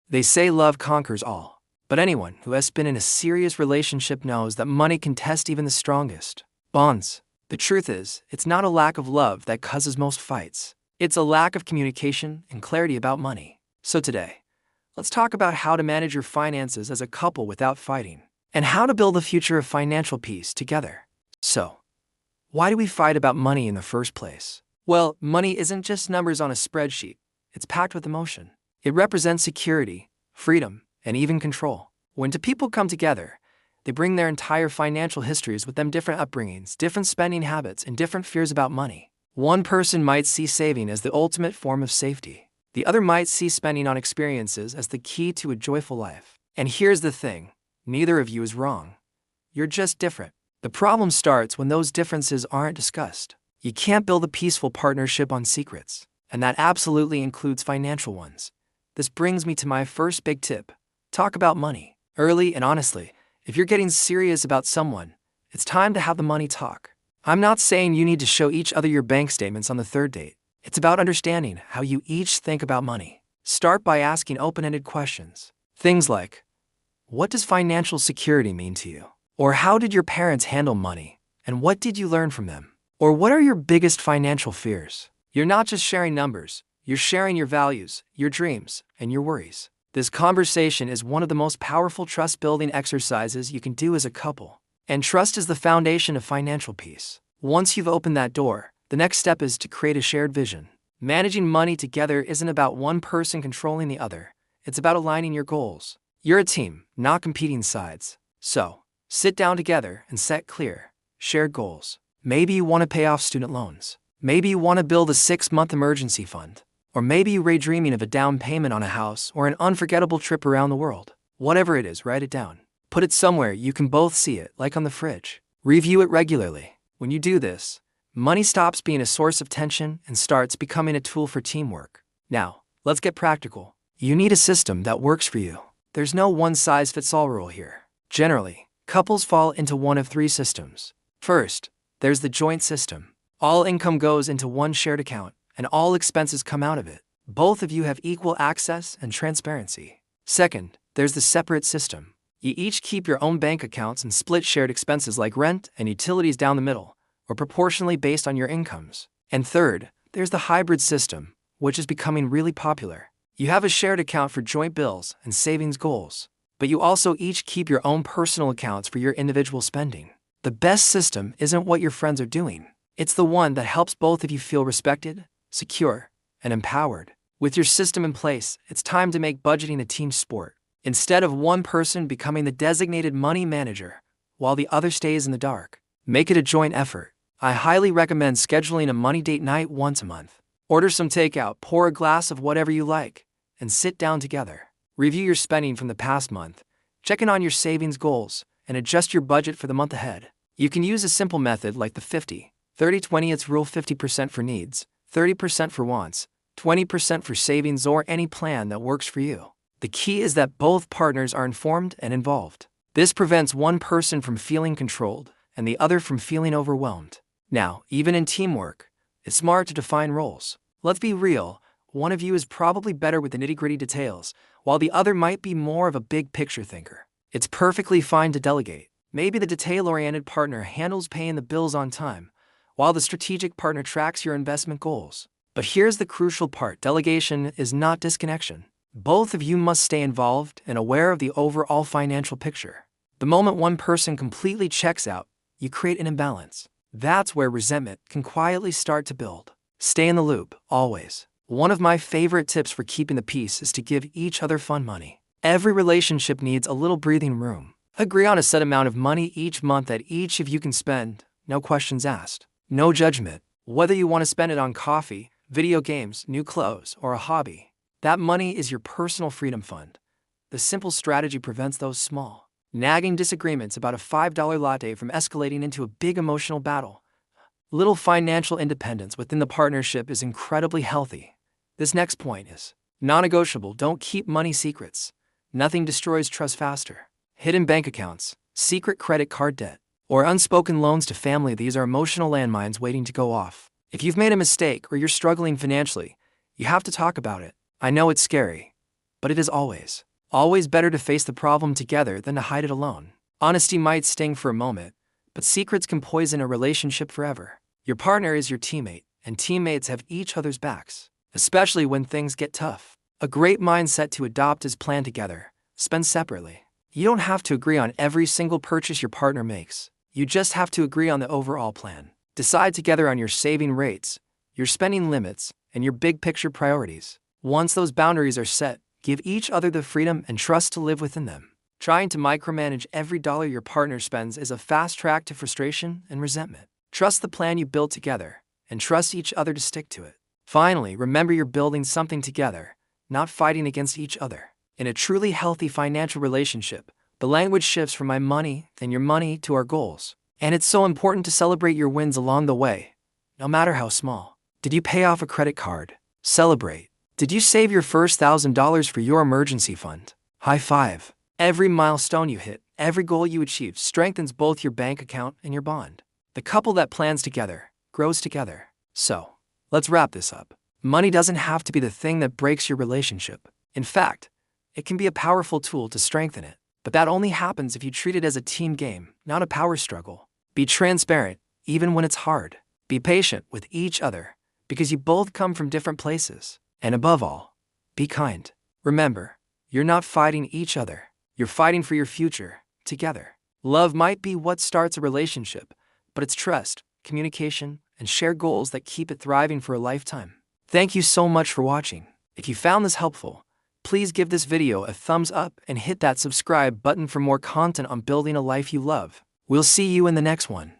They say love conquers all, but anyone who has been in a serious relationship knows that money can test even the strongest bonds. The truth is, it's not a lack of love that causes most fights. It's a lack of communication and clarity about money. So today, let's talk about how to manage your finances as a couple without fighting, and how to build a future of financial peace together. So, why do we fight about money in the first place? Well, money isn't just numbers on a spreadsheet. It's packed with emotion. It represents security, freedom, and even control. When two people come together, they bring their entire financial histories with them, different upbringings, different spending habits, and different fears about money. One person might see saving as the ultimate form of safety. The other might see spending on experiences as the key to a joyful life. And here's the thing, neither of you is wrong. You're just different. The problem starts when those differences aren't discussed. You can't build a peaceful partnership on secrets, and that absolutely includes financial ones. This brings me to my first big tip. Talk about money early and honestly. If you're getting serious about someone, it's time to have the money talk. I'm not saying you need to show each other your bank statements on the third date. It's about understanding how you each think about money. Start by asking open-ended questions. Things like, what does financial security mean to you? Or how did your parents handle money? And what did you learn from them? Or what are your biggest financial fears? You're not just sharing numbers, you're sharing your values, your dreams, and your worries. This conversation is one of the most powerful trust-building exercises you can do as a couple. And trust is the foundation of financial peace. Once you've opened that door, the next step is to create a shared vision. Managing money together isn't about one person controlling the other. It's about aligning your goals. You're a team, not competing sides. So, sit down together and set clear, shared goals. Maybe you want to pay off student loans. Maybe you want to build a 6-month emergency fund. Or maybe you're daydreaming of a down payment on a house or an unforgettable trip around the world. Whatever it is, write it down. Put it somewhere you can both see it, like on the fridge. Review it regularly. When you do this, money stops being a source of tension and starts becoming a tool for teamwork. Now, let's get practical. You need a system that works for you. There's no one-size-fits-all rule here. Generally, couples fall into one of three systems. First, there's the joint system. All income goes into one shared account, and all expenses come out of it. Both of you have equal access and transparency. Second, there's the separate system. You each keep your own bank accounts and split shared expenses like rent and utilities down the middle, or proportionally based on your incomes. And third, there's the hybrid system, which is becoming really popular. You have a shared account for joint bills and savings goals, but you also each keep your own personal accounts for your individual spending. The best system isn't what your friends are doing. It's the one that helps both of you feel respected, secure, and empowered. With your system in place, it's time to make budgeting a team sport. Instead of one person becoming the designated money manager, while the other stays in the dark, make it a joint effort. I highly recommend scheduling a money date night once a month. Order some takeout, pour a glass of whatever you like, and sit down together. Review your spending from the past month, check in on your savings goals, and adjust your budget for the month ahead. You can use a simple method like the 50-30-20. It's rule: 50% for needs, 30% for wants, 20% for savings, or any plan that works for you. The key is that both partners are informed and involved. This prevents one person from feeling controlled and the other from feeling overwhelmed. Now, even in teamwork, it's smart to define roles. Let's be real, one of you is probably better with the nitty-gritty details, while the other might be more of a big-picture thinker. It's perfectly fine to delegate. Maybe the detail-oriented partner handles paying the bills on time, while the strategic partner tracks your investment goals. But here's the crucial part: delegation is not disconnection. Both of you must stay involved and aware of the overall financial picture. The moment one person completely checks out, you create an imbalance. That's where resentment can quietly start to build. Stay in the loop, always. One of my favorite tips for keeping the peace is to give each other fun money. Every relationship needs a little breathing room. Agree on a set amount of money each month that each of you can spend, no questions asked. No judgment. Whether you want to spend it on coffee, video games, new clothes, or a hobby, that money is your personal freedom fund. The simple strategy prevents those small, nagging disagreements about a $5 latte from escalating into a big emotional battle. Little financial independence within the partnership is incredibly healthy. This next point is non-negotiable. Don't keep money secrets. Nothing destroys trust faster. Hidden bank accounts, secret credit card debt, or unspoken loans to family, these are emotional landmines waiting to go off. If you've made a mistake or you're struggling financially, you have to talk about it. I know it's scary, but it is always better to face the problem together than to hide it alone. Honesty might sting for a moment, but secrets can poison a relationship forever. Your partner is your teammate, and teammates have each other's backs, especially when things get tough. A great mindset to adopt is plan together, spend separately. You don't have to agree on every single purchase your partner makes. You just have to agree on the overall plan. Decide together on your saving rates, your spending limits, and your big picture priorities. Once those boundaries are set, give each other the freedom and trust to live within them. Trying to micromanage every dollar your partner spends is a fast track to frustration and resentment. Trust the plan you build together, and trust each other to stick to it. Finally, remember you're building something together, not fighting against each other. In a truly healthy financial relationship, the language shifts from my money, then your money, to our goals. And it's so important to celebrate your wins along the way, no matter how small. Did you pay off a credit card? Celebrate. Did you save your first $1,000 for your emergency fund? High five. Every milestone you hit, every goal you achieve strengthens both your bank account and your bond. The couple that plans together grows together. So, let's wrap this up. Money doesn't have to be the thing that breaks your relationship. In fact, it can be a powerful tool to strengthen it. But that only happens if you treat it as a team game, not a power struggle. Be transparent, even when it's hard. Be patient with each other, because you both come from different places. And above all, be kind. Remember, you're not fighting each other. You're fighting for your future, together. Love might be what starts a relationship, but it's trust, communication, and shared goals that keep it thriving for a lifetime. Thank you so much for watching. If you found this helpful, please give this video a thumbs up and hit that subscribe button for more content on building a life you love. We'll see you in the next one.